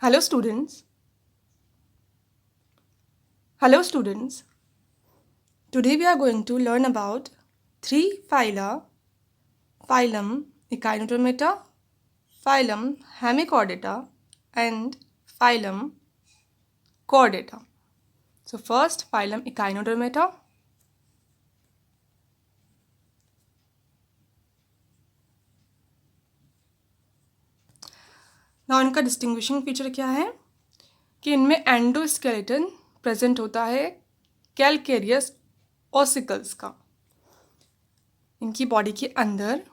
Hello students. Hello students. Today we are going to learn about three phyla: phylum Echinodermata, phylum Hemichordata, and phylum Chordata. So first phylum Echinodermata. Now इनका distinguishing feature क्या है कि इनमें endoskeleton present होता है calcareous ossicles का। इनकी body के अंदर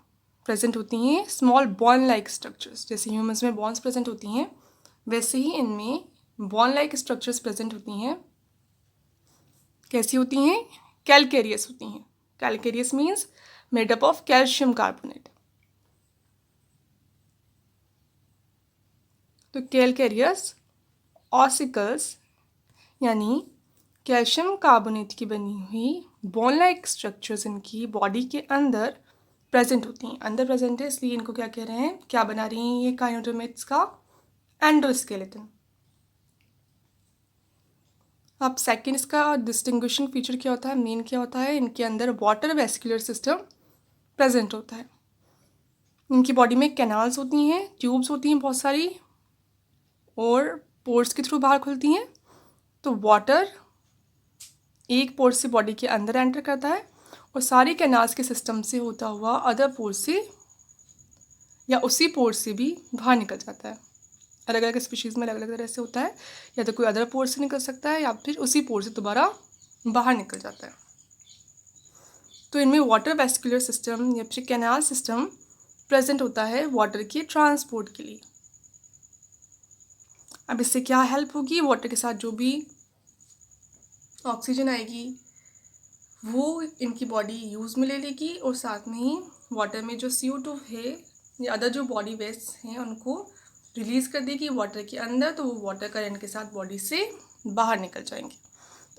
प्रेजेंट होती हैं स्मॉल बॉन लाइक स्ट्रक्चर्स। जैसे ह्यूमंस में बॉन्स प्रेजेंट होती हैं वैसे ही इनमें बॉन लाइक स्ट्रक्चर्स प्रेजेंट होती हैं। कैसी होती हैं? कैलकेरियस होती हैं। Calcareous means made up of calcium carbonate. तो कैलकेरियस ऑसिकल्स यानी कैल्शियम कार्बोनेट की बनी हुई बोन लाइक स्ट्रक्चर्स इनकी बॉडी के अंदर प्रेजेंट होती हैं। अंदर प्रेजेंट है इसलिए इनको क्या कह रहे हैं, क्या बना रही हैं ये काइनोडर्मेट्स का? एंडोस्केलेटन। अब सेकंड इसका डिस्टिंग्विशिंग फीचर क्या होता है, मेन क्या होता है, इनके अंदर वाटर वेस्कुलर सिस्टम प्रेजेंट होता है। इनकी बॉडी में कैनाल्स होती हैं, ट्यूब्स होती हैं बहुत सारी, और पोर्स के थ्रू बाहर खुलती हैं। तो वाटर एक पोर से बॉडी के अंदर एंटर करता है और सारी कैनाल्स के सिस्टम से होता हुआ अदर पोर से या उसी पोर से भी बाहर निकल जाता है। अलग अलग स्पीशीज़ में अलग अलग तरह से होता है, या तो कोई अदर पोर से निकल सकता है या फिर उसी पोर से दोबारा बाहर निकल जाता है। तो इनमें वाटर वेस्कुलर सिस्टम या फिर कैनाल सिस्टम प्रेजेंट होता है वाटर के ट्रांसपोर्ट के लिए। अब इससे क्या हेल्प होगी, वाटर के साथ जो भी ऑक्सीजन आएगी वो इनकी बॉडी यूज़ में ले लेगी और साथ में ही वाटर में जो CO2 है या अदर जो बॉडी वेस्ट हैं उनको रिलीज़ कर देगी वाटर के अंदर, तो वो वाटर करंट के साथ बॉडी से बाहर निकल जाएंगे।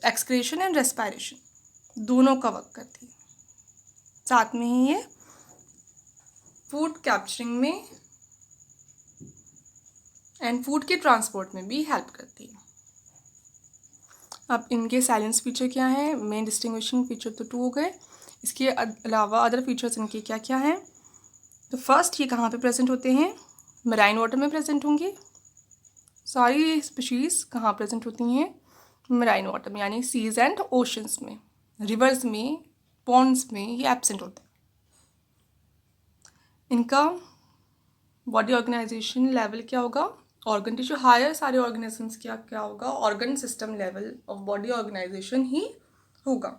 एक्सक्रीशन एंड रेस्पायरेशन दोनों का वर्क करती है। साथ में ही ये फूड कैप्चरिंग में एंड फूड के ट्रांसपोर्ट में भी हेल्प करती है। अब इनके साइलेंस फीचर क्या है? मेन डिस्टिंग्विशिंग फीचर तो 2 हो गए, इसके अलावा अदर फीचर्स इनके क्या क्या हैं? तो फर्स्ट ये कहाँ पे प्रेजेंट होते हैं? मराइन वाटर में प्रेजेंट होंगे। सारी स्पीशीज़ कहाँ प्रेजेंट होती हैं? मराइन वाटर में, यानी सीज एंड ओशंस में, रिवर्स में, पॉन्ड्स में ये एब्सेंट होता है। इनका बॉडी ऑर्गेनाइजेशन लेवल क्या होगा? ऑर्गन टिश्यू हायर सारे ऑर्गेनिजम्स क्या क्या होगा? Organ system level of body organisation ही होगा।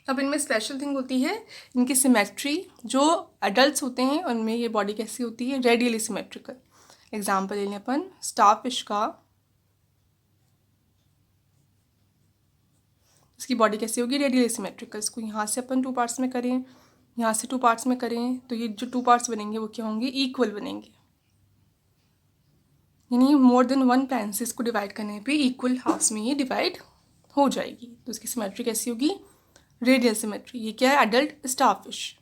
अब इनमें स्पेशल थिंग होती है इनकी सिमेट्री। जो एडल्ट्स होते हैं उनमें ये बॉडी कैसी होती है? Radially symmetrical. एग्जाम्पल ले लें अपन स्टारफिश का, इसकी बॉडी कैसी होगी? Radially symmetrical. इसको यहाँ से अपन 2 पार्ट्स में करें, यहाँ से 2 पार्ट्स में करें, तो ये जो 2 पार्ट्स बनेंगे वो क्या होंगे? इक्वल बनेंगे, यानी मोर देन 1 प्लान से इसको डिवाइड करने पे इक्वल हाफ्स में ये डिवाइड हो जाएगी। तो इसकी सिमेट्री कैसी होगी? Radial symmetry. ये क्या है? Adult starfish.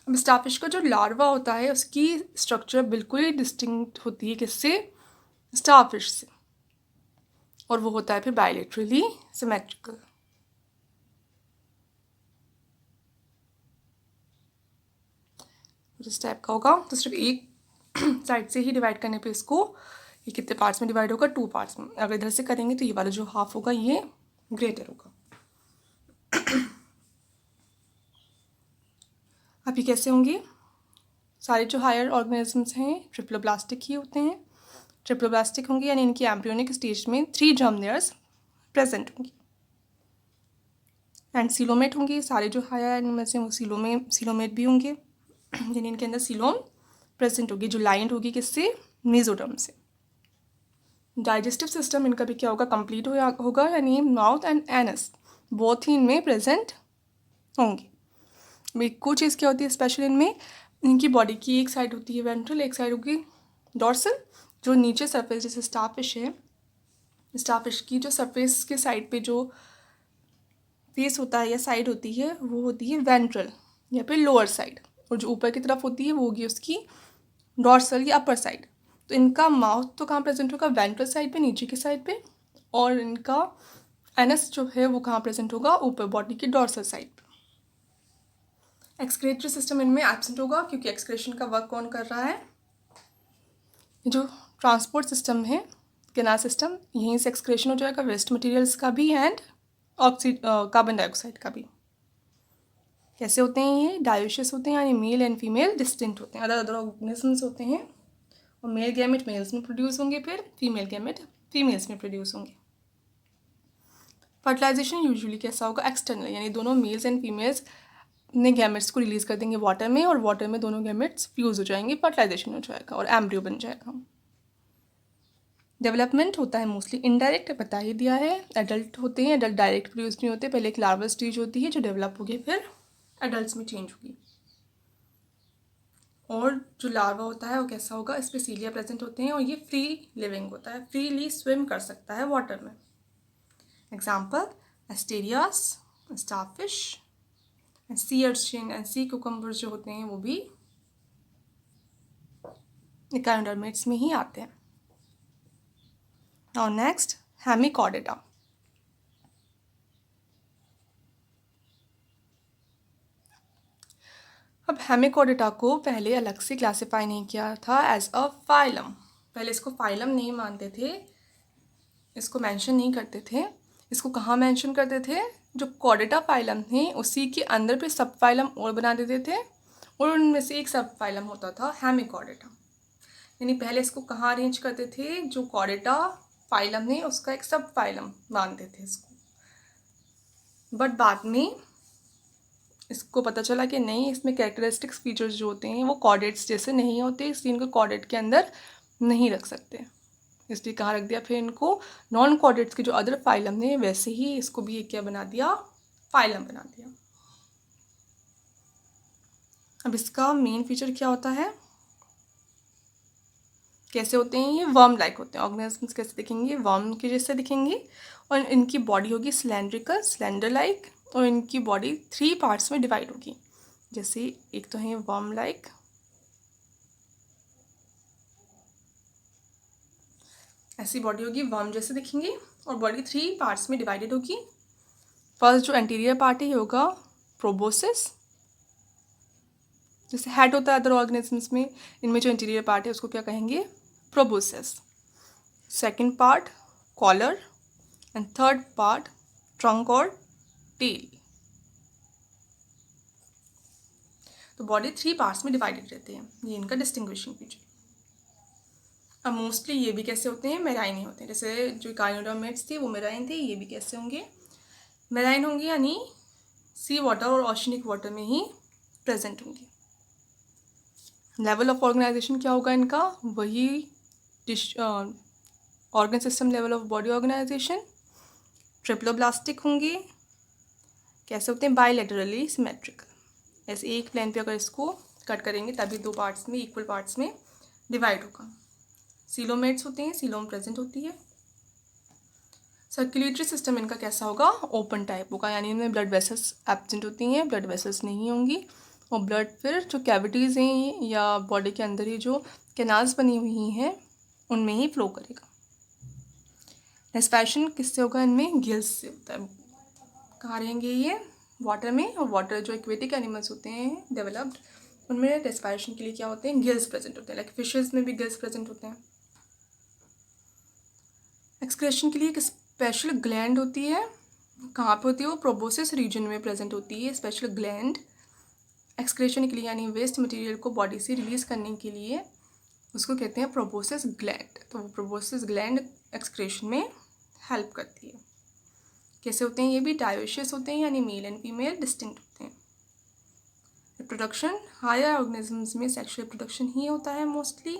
अब स्टारफिश का जो लार्वा होता है उसकी स्ट्रक्चर बिल्कुल ही डिस्टिंक्ट होती है किससे? स्टारफिश से, और वो होता है फिर बायलेटरली सिमेट्रिकल। इस टाइप का होगा। तो सिर्फ एक साइड से ही डिवाइड करने पे इसको ये कितने पार्ट्स में डिवाइड होगा? 2 पार्ट्स में। अगर इधर से करेंगे तो ये वाला जो हाफ होगा ये ग्रेटर होगा। अब ये कैसे होंगे? सारे जो हायर ऑर्गेनिजम्स हैं ट्रिप्लोब्लास्टिक ही होते हैं। ट्रिप्लोब्लास्टिक होंगे यानी इनकी एम्ब्रियोनिक स्टेज में 3 जर्म लेयर्स प्रेजेंट होंगी। एंड सीलोमेट होंगे। सारे जो हायर एनिमल्स हैं वो सीलोमेट भी होंगे, यानी इनके अंदर सीलोम प्रेजेंट होगी जो लाइंड होगी किससे? मेसोडर्म से। डाइजेस्टिव सिस्टम इनका भी क्या होगा? कंप्लीट होगा, यानी माउथ एंड एनस बोथ ही इनमें प्रेजेंट होंगे। एक को चीज़ क्या होती है स्पेशल इनमें, इनकी बॉडी की एक साइड होती है वेंट्रल, एक साइड होगी डॉर्सल। जो नीचे सरफेस जैसे स्टारफिश है, स्टारफिश की जो सरफेस के साइड पे जो फेस होता है या साइड होती है वो होती है वेंट्रल या फिर लोअर साइड, और जो ऊपर की तरफ होती है वो होगी उसकी डॉर्सल या अपर साइड। तो इनका माउथ तो कहाँ प्रेजेंट होगा, वेंट्रल साइड पे, नीचे की साइड पे, और इनका एनस जो है वो कहाँ प्रेजेंट होगा, ऊपर बॉडी की डोर्सल साइड पे। एक्सक्रेटरी सिस्टम इनमें एब्सेंट होगा क्योंकि एक्सक्रेशन का वर्क कौन कर रहा है, जो ट्रांसपोर्ट सिस्टम है, कैनाल सिस्टम, यहीं से एक्सक्रेशन हो जाएगा वेस्ट मटेरियल्स का भी एंड कार्बन डाइऑक्साइड का भी। कैसे होते हैं ये, डायोशियस होते हैं, यानी मेल एंड फीमेल डिस्टिंक्ट होते हैं, अदर अदर ऑर्गेनिजम्स होते हैं, और मेल गैमेट मेल्स में प्रोड्यूस होंगे, फिर फीमेल गैमेट फीमेल्स में प्रोड्यूस होंगे। फर्टिलाइजेशन यूजुअली कैसा होगा, एक्सटर्नल, यानी दोनों मेल्स एंड फीमेल्स अपने गैमेट्स को रिलीज कर देंगे वाटर में, और वाटर में दोनों गैमेट्स फ्यूज हो जाएंगे, फर्टिलाइजेशन हो जाएगा और एम्ब्रियो बन जाएगा। डेवलपमेंट होता है मोस्टली इनडायरेक्ट, बता ही दिया है। एडल्ट होते हैं, एडल्ट डायरेक्ट प्रोड्यूस नहीं होते, पहले एक लार्वल स्टेज होती है जो डेवलप होगी फिर एडल्ट्स में चेंज होगी। और जो लार्वा होता है वो कैसा होगा, इस पर सीलिया प्रेजेंट होते हैं और ये फ्री लिविंग होता है, फ्रीली स्विम कर सकता है वाटर में। Example Asterias, starfish, sea urchin and sea cucumber जो होते हैं वो भी इकाइनोडर्मेट्स में ही आते हैं। Now next, Hemichordata. अब हेमिकॉर्डेटा को पहले अलग से क्लासिफाई नहीं किया था एज अ फाइलम, पहले इसको फाइलम नहीं मानते थे, इसको मेंशन नहीं करते थे। इसको कहाँ मेंशन करते थे, जो कॉर्डेटा फाइलम थे उसी के अंदर पे सब फाइलम और बना देते थे, और उनमें से एक सब फाइलम होता था हेमिकॉर्डेटा। यानी पहले इसको कहाँ अरेंज करते थे, जो कॉर्डेटा फाइलम है उसका एक सब फाइलम मानते थे इसको, बट बाद में इसको पता चला कि नहीं, इसमें कैरेक्टरिस्टिक्स फीचर्स जो होते हैं वो कॉर्डेट्स जैसे नहीं होते, इसलिए इनको कॉर्डेट के अंदर नहीं रख सकते, इसलिए कहाँ रख दिया फिर इनको, नॉन कॉर्डेट्स के जो अदर फाइलम है वैसे ही इसको भी क्या बना दिया, फाइलम बना दिया। अब इसका मेन फीचर क्या होता है, कैसे होते हैं ये, वर्म लाइक होते हैं, ऑर्गेनिजम्स कैसे दिखेंगे, वर्म के जैसे दिखेंगे, और इनकी बॉडी होगी सिलेंड्रिकल, सिलेंडर लाइक, और इनकी बॉडी 3 पार्ट्स में डिवाइड होगी, जैसे एक तो है वर्म लाइक, ऐसी बॉडी होगी, वर्म जैसे दिखेंगे, और बॉडी 3 पार्ट्स में डिवाइडेड होगी। फर्स्ट जो एंटीरियर पार्ट है ये होगा प्रोबोसिस, जैसे हेड होता है अदर ऑर्गेनिजम्स में, इनमें जो इंटीरियर पार्ट है उसको क्या कहेंगे, proboscis. Second part collar, and third part trunk और टेल। तो बॉडी 3 पार्ट्स में डिवाइडेड रहते हैं, ये इनका डिस्टिंग्विशिंग फीचर। अब मोस्टली ये भी कैसे होते हैं, मेराइन ही होते हैं, जैसे जो इकाइनोडर्मेट्स थे वो मेराइन थे, ये भी कैसे होंगे, मेराइन होंगे, यानी सी वाटर और ऑशनिक वाटर में ही प्रेजेंट होंगे। लेवल ऑफ ऑर्गेनाइजेशन क्या होगा इनका, वही organ system level of body organization. Triploblastic होंगे, कैसे होते हैं, बायलैटरली सिमेट्रिकल, ऐसे एक प्लेन पे अगर इसको कट करेंगे तभी 2 पार्ट्स में, इक्वल पार्ट्स में डिवाइड होगा। सीलोमेट्स होते हैं, सीलोम प्रेजेंट होती है। सर्कुलेटरी सिस्टम इनका कैसा होगा, ओपन टाइप होगा, यानी इनमें ब्लड वेसल्स एब्सेंट होती हैं, ब्लड वेसल्स नहीं होंगी, और ब्लड फिर जो कैविटीज़ हैं या बॉडी के अंदर ही जो कैनाल्स बनी हुई हैं उनमें ही फ्लो करेगा। रेस्पिरेशन किससे होगा, इनमें गिल्स से होता है। कहाँ रहेंगे ये, वाटर में, और वाटर जो एक्वेटिक एनिमल्स होते हैं डेवलप्ड, उनमें रेस्पिरेशन के लिए क्या होते हैं, गिल्स प्रेजेंट होते हैं, लाइक फिशेज में भी गिल्स प्रेजेंट होते हैं। एक्सक्रेशन के लिए एक स्पेशल ग्लैंड होती है, कहाँ पे होती है वो, प्रोबोसिस रीजन में प्रेजेंट होती है स्पेशल ग्लैंड, एक्सक्रेशन के लिए, यानी वेस्ट मटेरियल को बॉडी से रिलीज़ करने के लिए उसको कहते हैं प्रोबोसिस ग्लैंड। तो वो प्रोबोसिस ग्लैंड एक्सक्रेशन में हेल्प करती है। कैसे होते हैं ये भी, डायोशियस होते हैं, यानी मेल एंड फीमेल डिस्टिंक्ट होते हैं। रिप्रोडक्शन, हायर ऑर्गेनिजम्स में सेक्सुअल रिप्रोडक्शन ही होता है मोस्टली।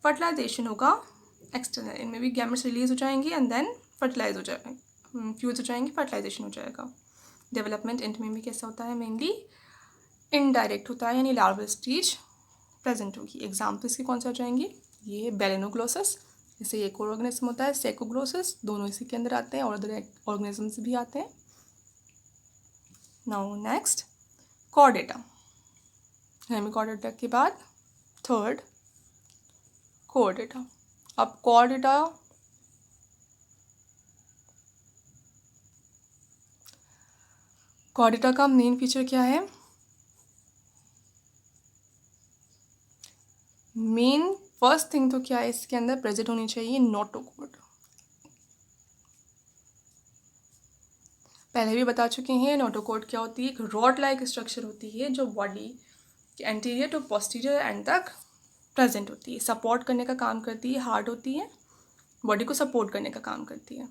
फर्टिलाइजेशन होगा एक्सटर्नल, इनमें भी गैमेट्स रिलीज हो जाएंगे एंड देन फर्टिलाइज हो जाएंगे, फ्यूज हो जाएंगे, फर्टिलाइजेशन हो जाएगा। डेवलपमेंट इनमें भी कैसा होता है, मेनली इनडायरेक्ट होता है, यानी लार्वल स्टेज प्रेजेंट होगी। एग्जाम्पल्स के कौन से हो जाएंगे, ये बेलेनोग्लोसस, जैसे एक और ऑर्गेनिज्म होता है सेकोग्लोसस, दोनों इसी के अंदर आते हैं, और अदर ऑर्गेनिजम्स भी आते हैं। नाउ नेक्स्ट कॉर्डेटा, हेमिकॉर्डेटा के बाद थर्ड कोर्डेटा। अब कोर्डेटा का मेन फीचर क्या है? मेन फर्स्ट थिंग तो क्या है, इसके अंदर प्रेजेंट होनी चाहिए नोटोकॉर्ड। पहले भी बता चुके हैं नोटोकॉर्ड क्या होती है। एक रॉड लाइक स्ट्रक्चर होती है जो बॉडी के एंटीरियर टू पोस्टीरियर एंड तक प्रेजेंट होती है, सपोर्ट करने का काम करती है, हार्ड होती है, बॉडी को सपोर्ट करने का काम करती है।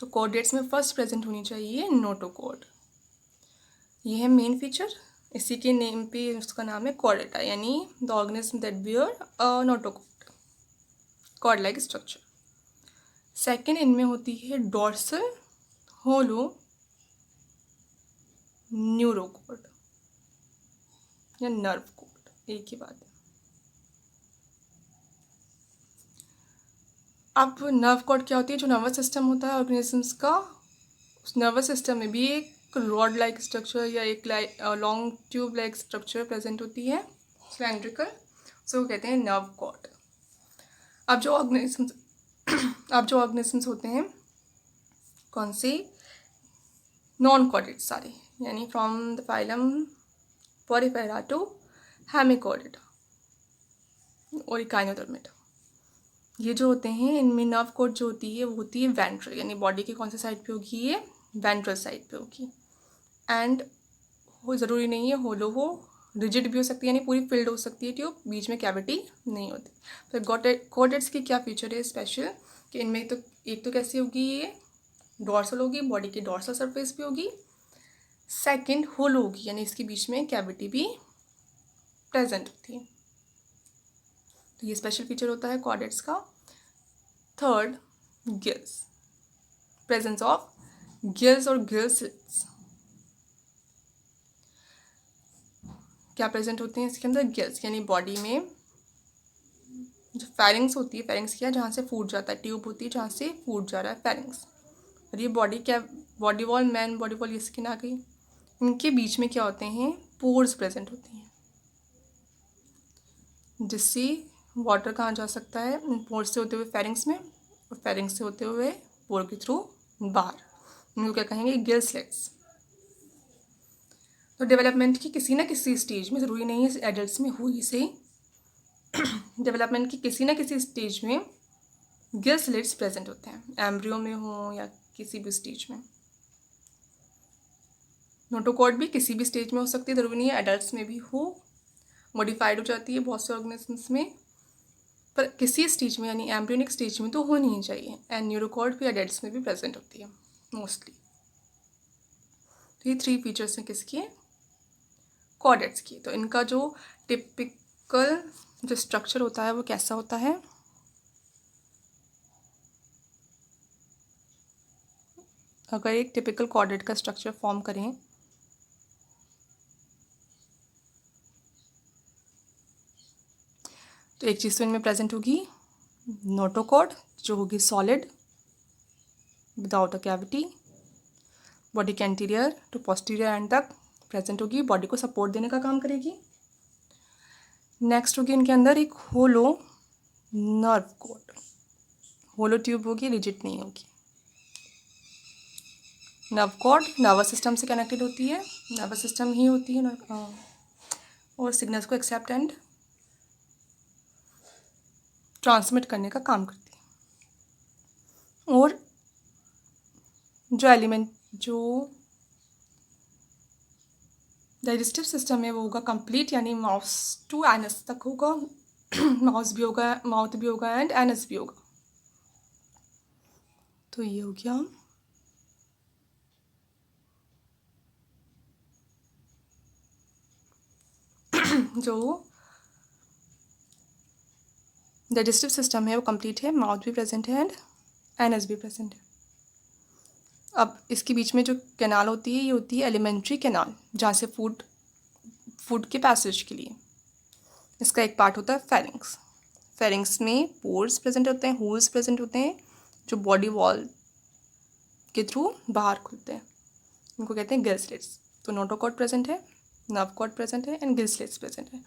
तो कॉर्डेट्स में फर्स्ट प्रेजेंट होनी चाहिए नोटोकॉर्ड। ये है मेन फीचर। इसी के नेम पे उसका नाम है कॉर्डेटा, यानी the organism that bear a notochord, cord like structure. Second, इनमें होती है डोर्सल होलो न्यूरोकॉर्ड या नर्व कॉर्ड, एक ही बात है। अब नर्व कॉर्ड क्या होती है? जो नर्वस सिस्टम होता है ऑर्गेनिजम्स का, उस नर्वस सिस्टम में भी एक रॉड लाइक स्ट्रक्चर या एक long tube like structure present होती है, सिलेंड्रिकल, सो कहते हैं नर्व कॉर्ड। अब जो ऑर्गेनिजम्स होते हैं कौन से? नॉन कॉर्डेट सारे, यानी from the phylum Porifera to Hemichordata और इकाइनोडर्मेटा। ये जो होते हैं इनमें नर्व कॉर्ड जो होती है वो होती है वेंट्रल, यानी बॉडी के कौन से साइड पे होगी? ये वेंट्रल साइड पे होगी। एंड वो ज़रूरी नहीं है होलो हो, रिजिड भी हो सकती है, यानी पूरी फिल्ड हो सकती है ट्यूब, बीच में कैविटी नहीं होती। तो कॉर्डेट्स की क्या फीचर है स्पेशल कि इनमें तो एक तो कैसी होगी? ये डॉर्सल होगी, बॉडी की डॉर्सल सरफेस भी होगी। सेकंड, होलो होगी, यानी इसके बीच में कैविटी भी प्रेजेंट होती है। तो ये स्पेशल फीचर होता है कॉर्डेट्स का। Third, gills, presence of gills और गिल स्लिट्स। क्या प्रेजेंट होते हैं इसके अंदर? गिल्स, यानी बॉडी में जो फेरिंग्स होती है, फेरिंग्स क्या, जहाँ से फूड जाता है, ट्यूब होती है जहाँ से फूड जा रहा है, फेरिंग्स। और ये बॉडी क्या, body wall, man body wall, ये स्किन आ गई। इनके बीच में क्या होते हैं? पोर्स प्रेजेंट होती हैं, जिससे वाटर कहाँ जा सकता है? पोर्स से होते हुए फेरिंग्स में, और फेरिंग्स से होते हुए पोर के थ्रू बाहर। इनको क्या कहेंगे? Gill slits. तो डेवलपमेंट की किसी ना किसी स्टेज में, ज़रूरी नहीं है एडल्ट्स में हो ही सही, डेवलपमेंट की किसी ना किसी स्टेज में गिल स्लिट्स प्रेजेंट होते हैं, एम्ब्रियो में हो या किसी भी स्टेज में। नोटोकॉर्ड भी किसी भी स्टेज में हो सकती है, ज़रूरी नहीं है एडल्ट्स में भी हो, मॉडिफाइड हो जाती है बहुत से ऑर्गेनिजम्स में, पर किसी स्टेज में यानी एम्ब्रियोनिक स्टेज में तो होनी ही चाहिए। एंड न्यूरोकॉर्ड भी एडल्ट्स में भी प्रेजेंट होती है मोस्टली। तो ये थ्री फीचर्स हैं किसके? कॉर्डेट्स की। तो इनका जो टिपिकल जो स्ट्रक्चर होता है वो कैसा होता है? अगर एक टिपिकल कॉर्डेट का स्ट्रक्चर फॉर्म करें तो एक चीज़ तो इनमें प्रेजेंट होगी नोटोकॉर्ड, जो होगी solid without a cavity, body के एंटीरियर टू पोस्टीरियर एंड तक प्रेजेंट होगी, बॉडी को सपोर्ट देने का काम करेगी। नेक्स्ट होगी इनके अंदर एक होलो नर्व कॉर्ड, होलो ट्यूब होगी, रिजिड नहीं होगी। नर्व कॉर्ड नर्वस सिस्टम से कनेक्टेड होती है, नर्वस सिस्टम ही होती है और सिग्नल्स को एक्सेप्ट एंड ट्रांसमिट करने का काम करती है। और जो एलिमेंट, जो डाइजेस्टिव सिस्टम है वो होगा कंप्लीट, यानी माउस टू एनस तक होगा, माउस भी होगा, माउथ भी होगा एंड एनस भी होगा। तो ये हो गया जो डाइजेस्टिव सिस्टम है वो कंप्लीट है, माउथ भी प्रेजेंट है एंड एनस भी प्रेजेंट है। अब इसके बीच में जो कैनाल होती है ये होती है एलिमेंट्री कैनाल, जहाँ से फूड के पैसेज के लिए इसका एक पार्ट होता है फेरिंग्स। फेरिंग्स में पोर्स प्रेजेंट होते हैं, होल्स प्रेजेंट होते हैं जो बॉडी वॉल के थ्रू बाहर खुलते हैं, इनको कहते हैं गिल स्लिट्स। तो नोटोकॉर्ड प्रेजेंट है, नर्व कॉर्ड प्रेजेंट है एंड गिल स्लिट्स प्रेजेंट है।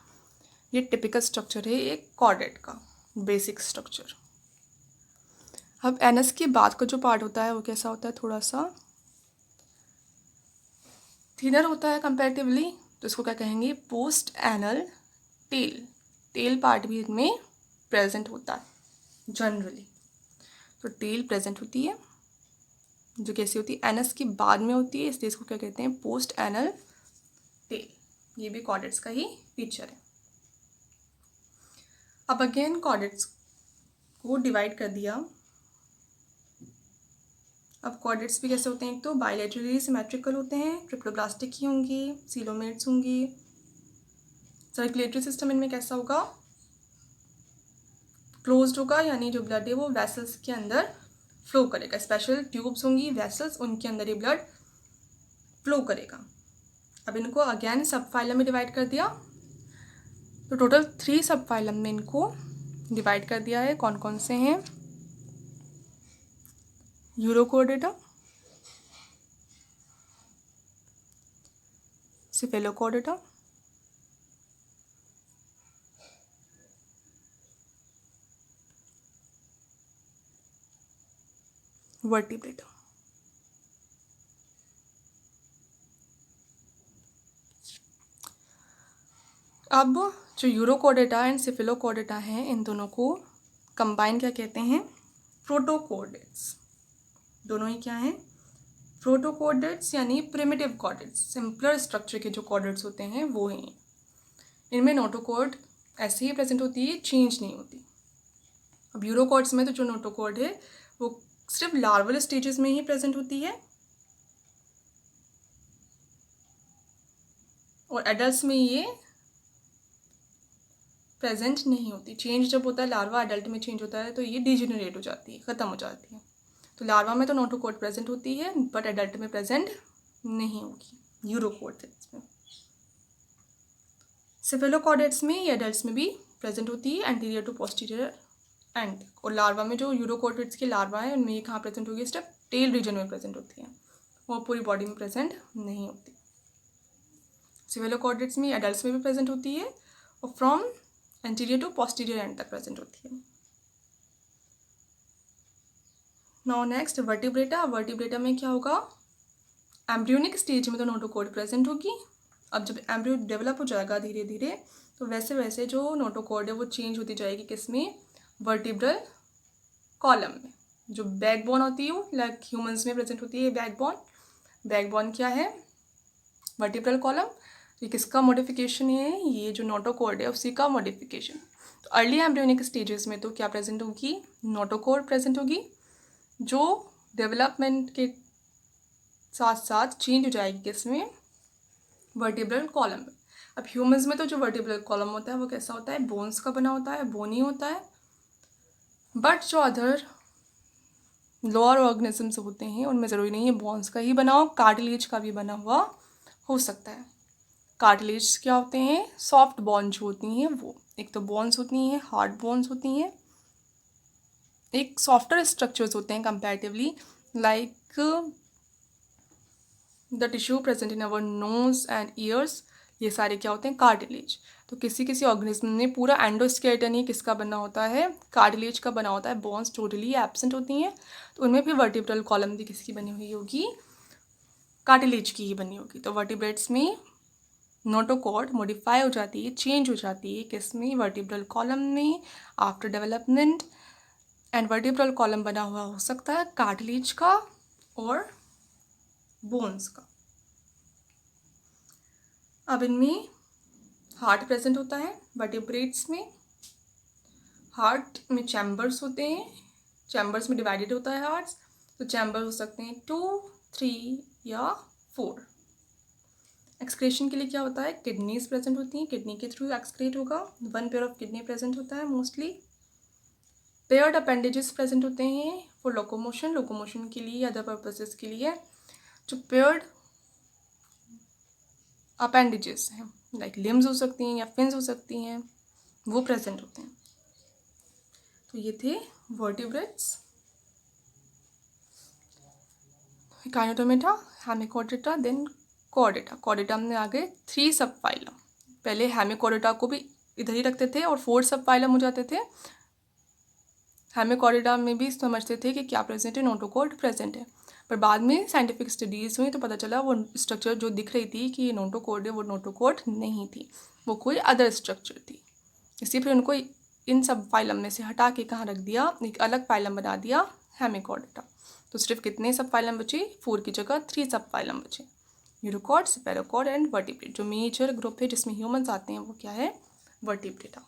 ये टिपिकल स्ट्रक्चर है एक कॉर्डेट का। Basic structure. अब एनस के बाद का जो पार्ट होता है वो कैसा होता है, थोड़ा सा थिनर होता है कंपैरेटिवली, तो इसको क्या कहेंगे, post anal tail. Tail part भी इनमें प्रेजेंट होता है जनरली। तो टेल प्रेजेंट होती है जो कैसी होती है, एनस के बाद में होती है, इसलिए इसको क्या कहते हैं, पोस्ट एनल टेल। ये भी कॉर्डेट्स का ही फीचर है। अब अगेन कॉर्डेट्स को डिवाइड कर दिया। अब कॉर्डेट्स भी कैसे होते हैं, एक तो बायलैटरली सिमेट्रिकल होते हैं, ट्रिप्लोब्लास्टिक ही होंगे, सीलोमेट्स होंगी। सर्कुलेटरी सिस्टम इनमें कैसा होगा, क्लोज्ड होगा, यानी जो ब्लड है वो वेसल्स के अंदर फ्लो करेगा। स्पेशल ट्यूब्स होंगी, वेसल्स, उनके अंदर ये ब्लड फ्लो करेगा। अब इनको अगेन सब फाइलम में डिवाइड कर दिया, तो टोटल 3 सब फाइलम में इनको डिवाइड कर दिया है। कौन कौन से हैं, यूरोकोर्डेटा, सिफेलोकोर्डेटा, वर्टिब्रेटा। अब जो यूरोकोर्डेटा एंड सिफिलोकोर्डेटा हैं, इन दोनों को कंबाइन क्या कहते हैं, प्रोटोकोर्डेट्स। दोनों ही क्या हैं, प्रोटोकोर्डेट्स, यानी प्रिमिटिव कॉर्डेट्स, सिंपलर स्ट्रक्चर के जो कॉर्डेट्स होते हैं वो हैं। इनमें नोटोकॉर्ड ऐसे ही प्रेजेंट होती है, चेंज नहीं होती। अब यूरोकॉर्ड्स में तो जो नोटोकॉर्ड है वो सिर्फ लार्वल स्टेजेस में ही प्रेजेंट होती है, और एडल्ट्स में ये प्रेजेंट नहीं होती। चेंज जब होता है लार्वा एडल्ट में चेंज होता है तो ये डिजेनरेट हो जाती है, ख़त्म हो जाती है। तो लार्वा में तो नोटोकॉर्ड प्रेजेंट होती है, बट एडल्ट में प्रेजेंट नहीं होगी यूरोकॉर्ड्स में। सिफेलोकॉर्डेट्स में या एडल्ट्स में भी प्रेजेंट होती है, एंटीरियर टू पोस्टीरियर एंड। और लार्वा में जो यूरोकॉर्डेट्स के लार्वा है उनमें ये कहाँ प्रेजेंट होगी, सिर्फ टेल रीजन में प्रेजेंट होती है, वो पूरी बॉडी में प्रेजेंट नहीं होती। सिफेलोकॉर्डेट्स में एडल्ट्स में भी प्रेजेंट होती है, और from anterior to posterior end तक प्रेजेंट होती है। Now next vertebrata. वर्टिब्रेटा में क्या होगा, एम्ब्रियोनिक स्टेज में तो नोटोकॉर्ड प्रेजेंट होगी। अब जब एम्ब्रियो डेवलप हो जाएगा धीरे धीरे, तो वैसे वैसे जो नोटोकॉर्ड है वो चेंज होती जाएगी, किसमें, वर्टिब्रल कॉलम में। जो बैकबोन होती है वो लाइक ह्यूमंस में प्रेजेंट होती है बैकबोन। बैकबोन क्या है, वर्टिब्रल कॉलम। ये किसका मॉडिफिकेशन है, ये जो नोटोकॉर्ड है उसी का मॉडिफिकेशन। तो अर्ली एम्ब्रियोनिक स्टेजेस में तो क्या प्रेजेंट होगी, नोटोकॉर्ड प्रेजेंट होगी, जो डेवलपमेंट के साथ साथ चेंज हो जाएगी किसमें, वर्टिब्रल कॉलम में। अब ह्यूमंस में तो जो वर्टिब्रल कॉलम होता है वो कैसा होता है, बोन्स का बना होता है, बोनी होता है। बट जो अदर लोअर ऑर्गेनिजम्स होते हैं उनमें ज़रूरी नहीं है बोन्स का ही बना हो, कार्टिलेज का भी बना हुआ हो सकता है। कार्टिलेज क्या होते हैं, सॉफ्ट बोन जो होती हैं वो, एक तो बोन्स होती हैं, हार्ड बोन्स होती हैं, एक सॉफ्टर स्ट्रक्चर्स होते हैं comparatively, like the tissue present in our knows and years. ये सारे क्या होते हैं, कार्टिलेज। तो किसी किसी ऑर्गेनिज्म में पूरा एंडोस्केलेटन ही किसका बना होता है, कार्टिलेज का बना होता है, बोन्स टोटली एब्सेंट होती हैं। तो उनमें भी वर्टिब्रल कॉलम भी किसकी बनी हुई होगी, कार्टिलेज की ही बनी होगी। तो वर्टिब्रेट्स में नोटोकॉर्ड मॉडिफाई हो जाती है, चेंज हो जाती है किसमें, वर्टिब्रल कॉलम में after development. And vertebral column बना हुआ हो सकता है कार्टिलेज का और बोन्स का। अब इनमें हार्ट प्रेजेंट होता है वर्टिब्रेट्स में। हार्ट में चैम्बर्स होते हैं, चैम्बर्स में डिवाइडेड होता है हार्ट्स। तो चैम्बर हो सकते हैं 2, 3 या 4। एक्सक्रेशन के लिए क्या होता है, किडनीज प्रेजेंट होती हैं, किडनी के थ्रू एक्सक्रेट होगा। 1 पेयर ऑफ किडनी प्रेजेंट होता है मोस्टली। पेयर्ड अपेंडेजेस प्रेजेंट होते हैं फॉर लोकोमोशन, लोकोमोशन के लिए, अदर पर्पसेस के लिए। जो पेयर्ड अपेंडेजेस हैं लाइक लिम्स हो सकती हैं या फिन्स हो सकती हैं, वो प्रेजेंट होते हैं। तो ये थे वर्टिब्रेट्स। काइनोटोमेटा, हेमिकोर्डेटा, देन कॉर्डेटा। कॉर्डेटा में आ गए 3 सब फाइलम। पहले हेमिकोर्डेटा को भी इधर ही रखते थे और 4 सब फाइलम हो जाते थे। हेमिकॉर्डिडा में भी समझते थे कि क्या प्रेजेंट है, नोटोकॉर्ड प्रेजेंट है, पर बाद में साइंटिफिक स्टडीज़ हुई तो पता चला वो स्ट्रक्चर जो दिख रही थी कि ये नोटोकॉर्ड है, वो नोटोकॉर्ड नहीं थी, वो कोई अदर स्ट्रक्चर थी। इसी पर उनको इन सब फाइलम में से हटा के कहाँ रख दिया, एक अलग फाइलम बना दिया हेमिकॉर्डिडा। तो सिर्फ कितने सब फाइलम बचे, 4 की जगह 3 सब फाइलम बचे, यूरोकॉर्ड, सेफेरोकॉर्ड एंड वर्टिब्रेट। जो मेजर ग्रुप है जिसमें ह्यूमंस आते हैं वो क्या है, वर्टिब्रेटा।